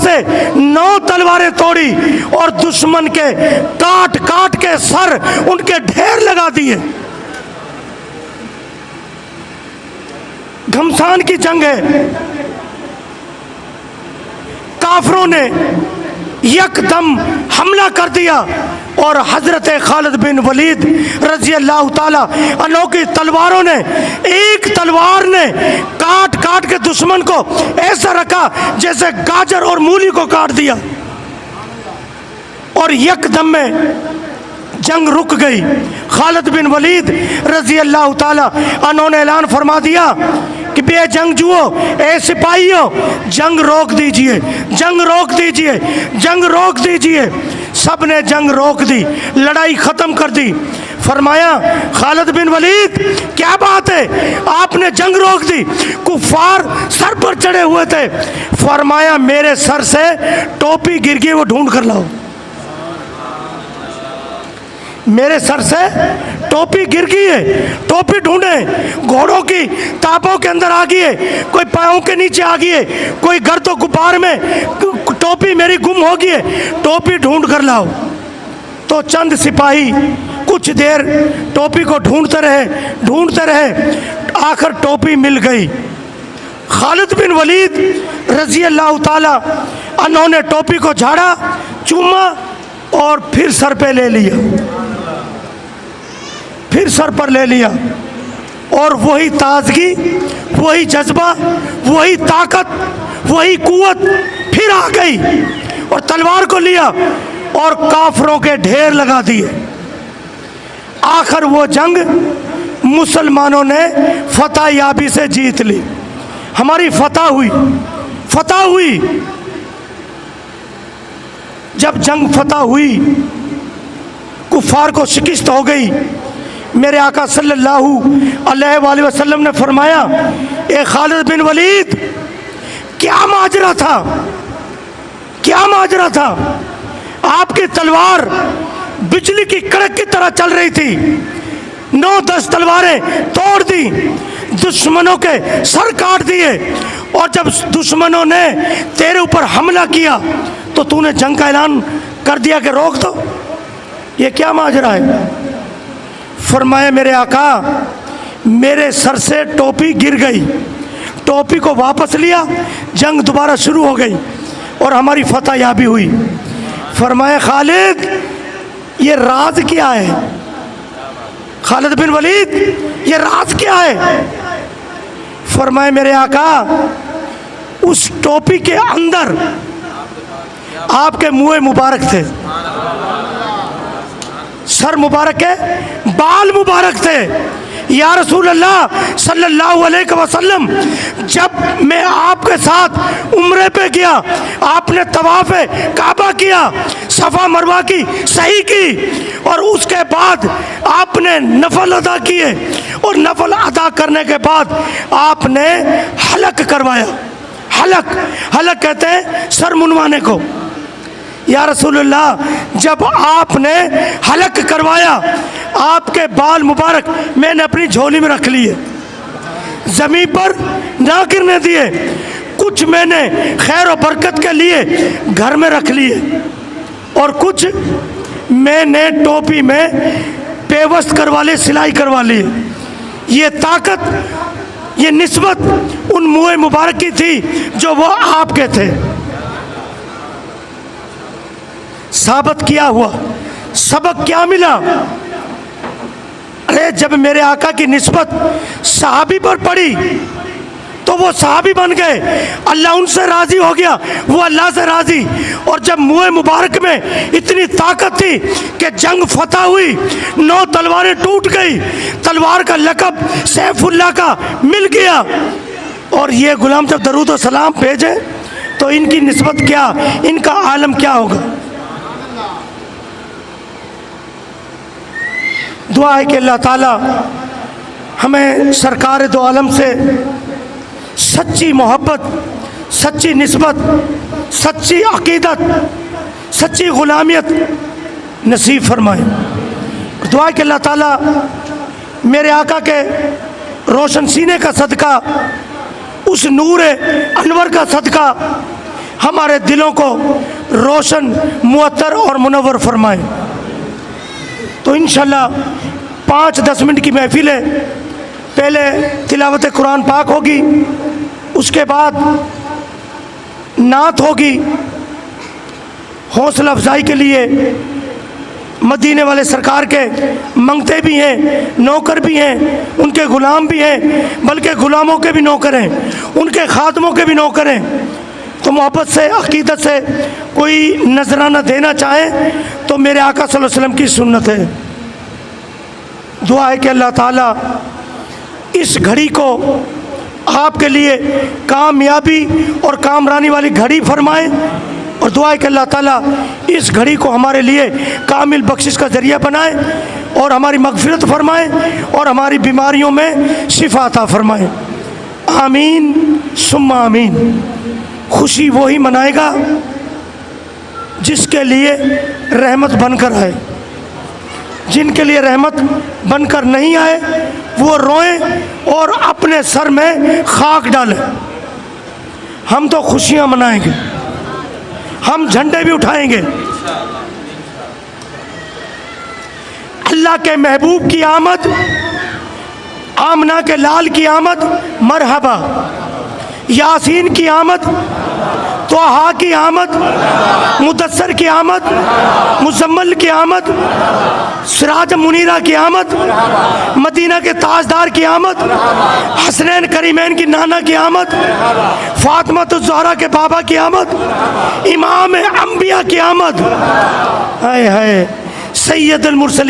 से 9 तलवारें तोड़ी और दुश्मन के काट काट के सर उनके ढेर लगा दिए। घमसान की जंग है। काफरों ने यकदम हमला कर दिया और हजरत खालिद बिन वलीद रजी अल्लाह ताला अन्हु की तलवारों ने, एक तलवार ने काट काट के दुश्मन को ऐसा रखा जैसे गाजर और मूली को काट दिया और यकदम में जंग रुक गई। खालिद बिन वलीद रजी अल्लाह ताला अन्हु ने ऐलान फरमा दिया कि बे जंगजुओ, ए सिपाहियों, जंग रोक दीजिए, जंग रोक दीजिए, जंग रोक दीजिए। सब ने जंग रोक दी, लड़ाई ख़त्म कर दी। फरमाया खालिद बिन वलीद क्या बात है, आपने जंग रोक दी? कुफार सर पर चढ़े हुए थे। फरमाया मेरे सर से टोपी गिर गई, वो ढूंढ कर लाओ। मेरे सर से टोपी गिर गई है, टोपी ढूंढे। घोड़ों की तापों के अंदर आ गई है, कोई पाँव के नीचे आ गई है, कोई गर्दो गुब्बार में टोपी मेरी गुम हो गई है, टोपी ढूंढ कर लाओ। तो चंद सिपाही कुछ देर टोपी को ढूंढते रहे, आखिर टोपी मिल गई। खालिद बिन वलीद रजी अल्लाह ताला अन्हों ने टोपी को झाड़ा, चूमा और फिर सर पे ले लिया, फिर सर पर ले लिया। और वही ताजगी, वही जज्बा, वही ताकत, वही कुव्वत फिर आ गई और तलवार को लिया और काफरों के ढेर लगा दिए। आखिर वो जंग मुसलमानों ने फतह याबी से जीत ली। हमारी फतह हुई, फतह हुई। जब जंग फतह हुई, कुफार को शिकस्त हो गई, मेरे आका सल्लल्लाहु अलैहि वसल्लम ने फरमाया, ए खालिद बिन वलीद, क्या माजरा था, क्या माजरा था? आपकी तलवार बिजली की कड़क की तरह चल रही थी, 9-10 तलवारें तोड़ दी, दुश्मनों के सर काट दिए। और जब दुश्मनों ने तेरे ऊपर हमला किया तो तूने जंग का ऐलान कर दिया कि रोक दो। ये क्या माजरा है? फरमाया मेरे आका, मेरे सर से टोपी गिर गई, टोपी को वापस लिया, जंग दोबारा शुरू हो गई और हमारी फतह याबी हुई। फरमाया खालिद, ये राज क्या है? खालिद बिन वलीद, ये राज क्या है? फरमाया मेरे आका, उस टोपी के अंदर आपके मुँह मुबारक थे, सर मुबारक है, बाल मुबारक थे। या रसूल अल्लाह सल्लल्लाहु अलैहि वसल्लम, जब मैं आपके साथ उम्रे पे गया, आपने तवाफ़ काबा किया, सफ़ा मरवा की सही की और उसके बाद आपने नफल अदा किए और नफल अदा करने के बाद आपने हलक करवाया। हलक, हलक कहते हैं सर मुनवाने को। या रसूलुल्लाह, जब आपने हलक करवाया, आपके बाल मुबारक मैंने अपनी झोली में रख लिए, ज़मीन पर ना गिरने दिए, कुछ मैंने खैर और बरकत के लिए घर में रख लिए और कुछ मैंने टोपी में पेवस्त करवा लिए, सिलाई करवा ली। ये ताकत, ये निस्बत उन मुँह मुबारक की थी जो वो आपके थे। साबित किया हुआ सबक क्या मिला? अरे जब मेरे आका की निस्बत सहाबी पर पड़ी तो वो सहाबी बन गए, अल्लाह उनसे राजी हो गया, वो अल्लाह से राजी। और जब मुँह मुबारक में इतनी ताकत थी कि जंग फतह हुई, 9 तलवारें टूट गई, तलवार का लक़ब सैफुल्लाह का मिल गया। और ये गुलाम जब दरूद और सलाम भेजे तो इनकी निस्बत क्या, इनका आलम क्या होगा? दुआ है कि अल्लाह ताला हमें सरकार दो आलम से सच्ची मोहब्बत, सच्ची निस्बत, सच्ची अकीदत, सच्ची गुलामियत नसीब फरमाए। दुआ है कि अल्लाह ताला मेरे आका के रोशन सीने का सदका, उस नूर अनवर का सदका हमारे दिलों को रोशन, मुअत्तर और मुनव्वर फरमाए। तो इंशाल्लाह 5-10 मिनट की महफिल है। पहले तिलावत कुरान पाक होगी, उसके बाद नात होगी। हौसला अफजाई के लिए मदीने वाले सरकार के मंगते भी हैं, नौकर भी हैं, उनके ग़ुलाम भी हैं, बल्कि ग़ुलामों के भी नौकर हैं, उनके खादमों के भी नौकर हैं। तो मोहब्बत से, अक़ीदत से कोई नजराना देना चाहे तो मेरे आका सल्लल्लाहु अलैहि वसल्लम की सुन्नत है। दुआ है कि अल्लाह ताला इस घड़ी को आपके लिए कामयाबी और कामरानी वाली घड़ी फरमाए, और दुआ है कि अल्लाह ताला इस घड़ी को हमारे लिए कामिल बख्शिश का ज़रिया बनाए और हमारी मग़फ़िरत फरमाए और हमारी बीमारियों में शिफा अता फरमाए। आमीन सुम्मा आमीन। खुशी वही मनाएगा जिसके लिए रहमत बनकर आए। जिनके लिए रहमत बनकर नहीं आए वो रोएं और अपने सर में खाक डालें। हम तो खुशियां मनाएंगे, हम झंडे भी उठाएंगे। अल्लाह के महबूब की आमद, आमना के लाल की आमद मरहबा, यासीन की आमद, तोहा की आमद, मुदस्सर की आमद, मुजम्मल की आमद, सिराज मुनीरा की आमद, मदीना के ताजदार की आमद, हसनैन करीमैन की नाना की आमद, फातिमा ज़हरा के बाबा की आमद, इमाम अंबिया की आमद, हाय हाय सैयदुल मुरसलीन।